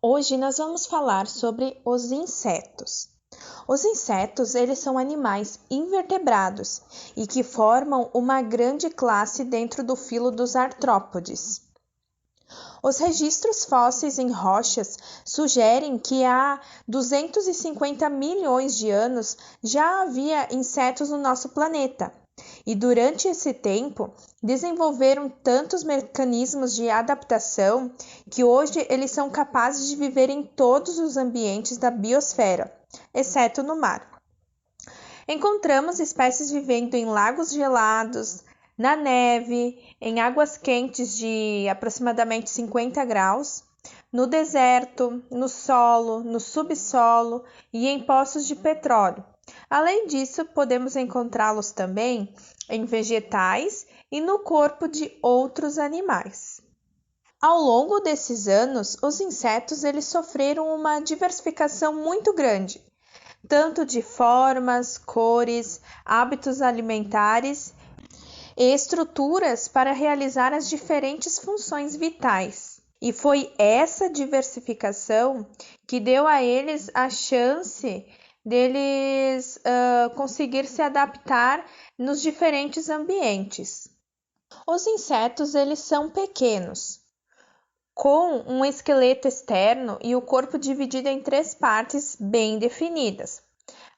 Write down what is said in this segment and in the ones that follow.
Hoje nós vamos falar sobre os insetos. Os insetos, eles são animais invertebrados e que formam uma grande classe dentro do filo dos artrópodes. Os registros fósseis em rochas sugerem que há 250 milhões de anos já havia insetos no nosso planeta. E durante esse tempo, desenvolveram tantos mecanismos de adaptação que hoje eles são capazes de viver em todos os ambientes da biosfera, exceto no mar. Encontramos espécies vivendo em lagos gelados, na neve, em águas quentes de aproximadamente 50 graus, no deserto, no solo, no subsolo e em poços de petróleo. Além disso, podemos encontrá-los também em vegetais e no corpo de outros animais. Ao longo desses anos, os insetos eles sofreram uma diversificação muito grande, tanto de formas, cores, hábitos alimentares e estruturas para realizar as diferentes funções vitais. E foi essa diversificação que deu a eles a chance deles conseguir se adaptar nos diferentes ambientes. Os insetos eles são pequenos, com um esqueleto externo e o corpo dividido em 3 partes bem definidas: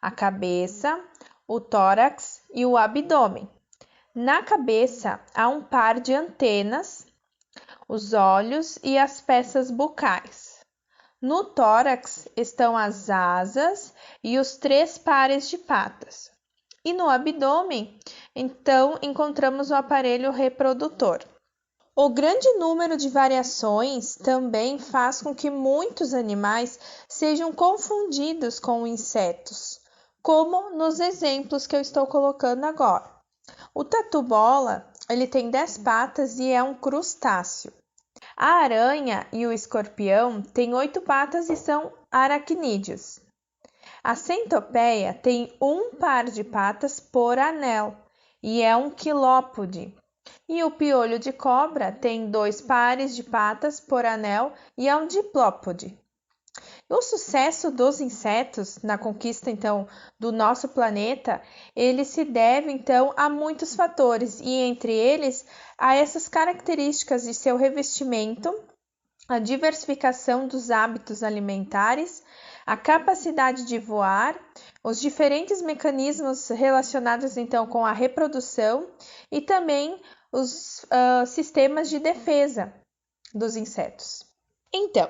a cabeça, o tórax e o abdômen. Na cabeça há um par de antenas, os olhos e as peças bucais. No tórax estão as asas e os 3 pares de patas. E no abdômen, então, encontramos o aparelho reprodutor. O grande número de variações também faz com que muitos animais sejam confundidos com insetos, como nos exemplos que eu estou colocando agora. O tatu-bola, ele tem 10 patas e é um crustáceo. A aranha e o escorpião têm 8 patas e são aracnídeos. A centopeia tem um par de patas por anel e é um quilópode. E o piolho de cobra tem 2 pares de patas por anel e é um diplópode. O sucesso dos insetos na conquista, então, do nosso planeta, ele se deve, então, a muitos fatores, e entre eles, a essas características de seu revestimento, a diversificação dos hábitos alimentares, a capacidade de voar, os diferentes mecanismos relacionados, então, com a reprodução e também os sistemas de defesa dos insetos. Então,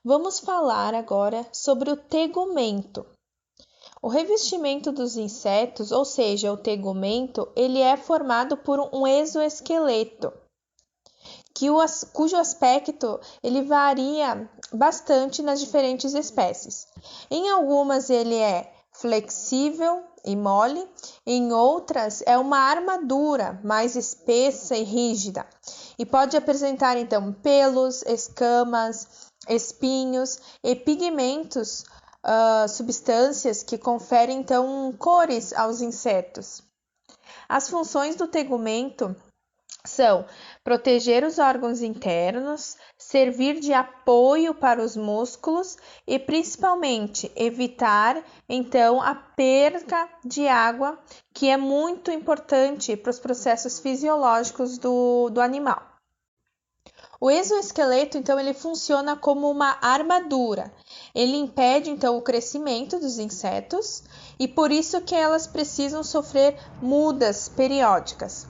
vamos falar agora sobre o tegumento. O revestimento dos insetos, ou seja, o tegumento, ele é formado por um exoesqueleto, cujo aspecto ele varia bastante nas diferentes espécies. Em algumas ele é flexível e mole, em outras é uma armadura mais espessa e rígida e pode apresentar então pelos, escamas, espinhos e pigmentos, substâncias que conferem então cores aos insetos. As funções do tegumento são proteger os órgãos internos, servir de apoio para os músculos e principalmente evitar então a perda de água, que é muito importante para os processos fisiológicos do animal. O exoesqueleto então ele funciona como uma armadura. Ele impede então o crescimento dos insetos e por isso que elas precisam sofrer mudas periódicas.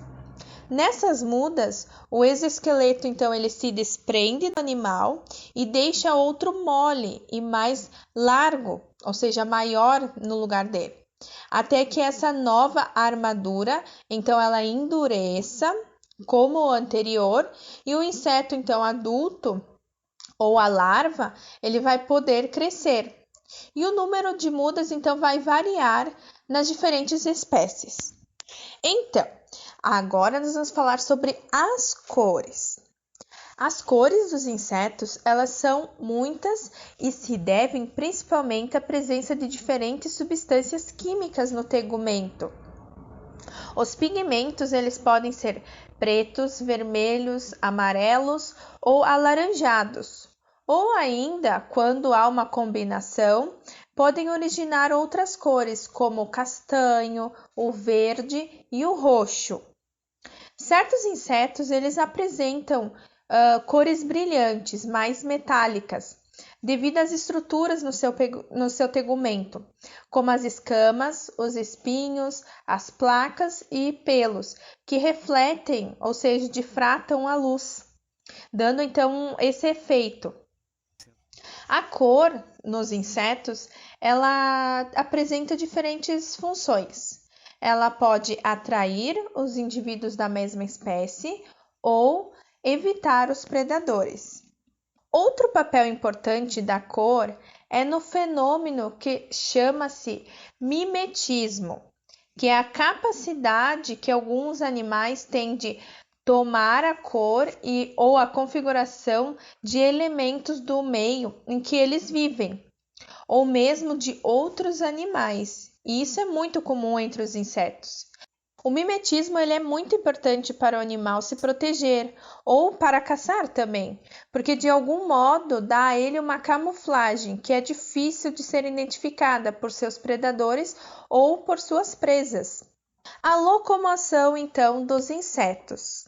Nessas mudas, o exoesqueleto então ele se desprende do animal e deixa outro mole e mais largo, ou seja, maior no lugar dele, até que essa nova armadura então ela endureça como o anterior e o inseto então adulto ou a larva, ele vai poder crescer. E o número de mudas então vai variar nas diferentes espécies. Então, agora nós vamos falar sobre as cores. As cores dos insetos, elas são muitas e se devem principalmente à presença de diferentes substâncias químicas no tegumento. Os pigmentos, eles podem ser pretos, vermelhos, amarelos ou alaranjados. ou ainda, quando há uma combinação, podem originar outras cores, como o castanho, o verde e o roxo. Certos insetos eles apresentam cores brilhantes, mais metálicas, devido às estruturas no seu tegumento, como as escamas, os espinhos, as placas e pelos, que refletem, ou seja, difratam a luz, dando então esse efeito. A cor nos insetos, ela apresenta diferentes funções. Ela pode atrair os indivíduos da mesma espécie ou evitar os predadores. Outro papel importante da cor é no fenômeno que chama-se mimetismo, que é a capacidade que alguns animais têm de tomar a cor ou a configuração de elementos do meio em que eles vivem, ou mesmo de outros animais. E isso é muito comum entre os insetos. O mimetismo ele é muito importante para o animal se proteger ou para caçar também, porque de algum modo dá a ele uma camuflagem que é difícil de ser identificada por seus predadores ou por suas presas. A locomoção, então, dos insetos.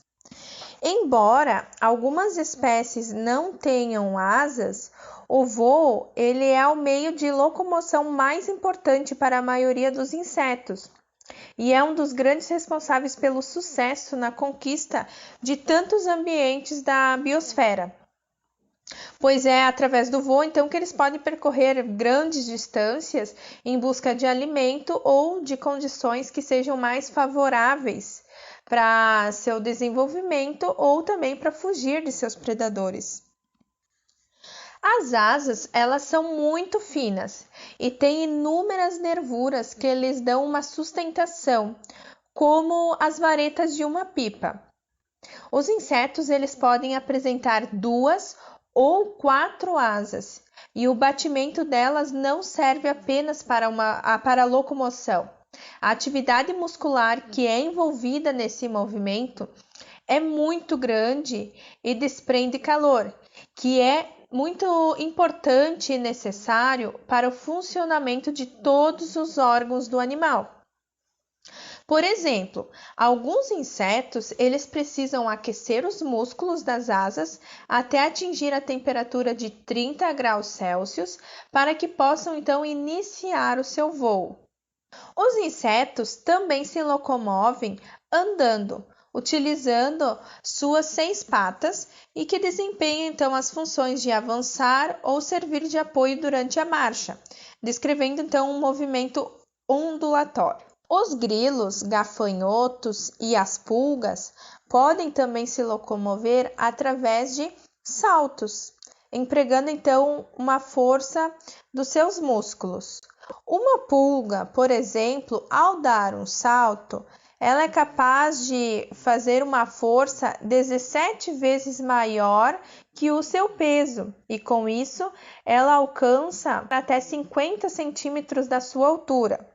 Embora algumas espécies não tenham asas, o voo ele é o meio de locomoção mais importante para a maioria dos insetos e é um dos grandes responsáveis pelo sucesso na conquista de tantos ambientes da biosfera. Pois é através do voo, então, que eles podem percorrer grandes distâncias em busca de alimento ou de condições que sejam mais favoráveis para seu desenvolvimento ou também para fugir de seus predadores. As asas, elas são muito finas e têm inúmeras nervuras que lhes dão uma sustentação, como as varetas de uma pipa. Os insetos, eles podem apresentar 2 ou 4 asas, e o batimento delas não serve apenas para a locomoção. A atividade muscular que é envolvida nesse movimento é muito grande e desprende calor, que é muito importante e necessário para o funcionamento de todos os órgãos do animal. Por exemplo, alguns insetos, eles precisam aquecer os músculos das asas até atingir a temperatura de 30 graus Celsius para que possam então iniciar o seu voo. Os insetos também se locomovem andando, utilizando suas 6 patas e que desempenham então as funções de avançar ou servir de apoio durante a marcha, descrevendo então um movimento ondulatório. Os grilos, gafanhotos e as pulgas podem também se locomover através de saltos, empregando então uma força dos seus músculos. Uma pulga, por exemplo, ao dar um salto, ela é capaz de fazer uma força 17 vezes maior que o seu peso e com isso ela alcança até 50 centímetros da sua altura.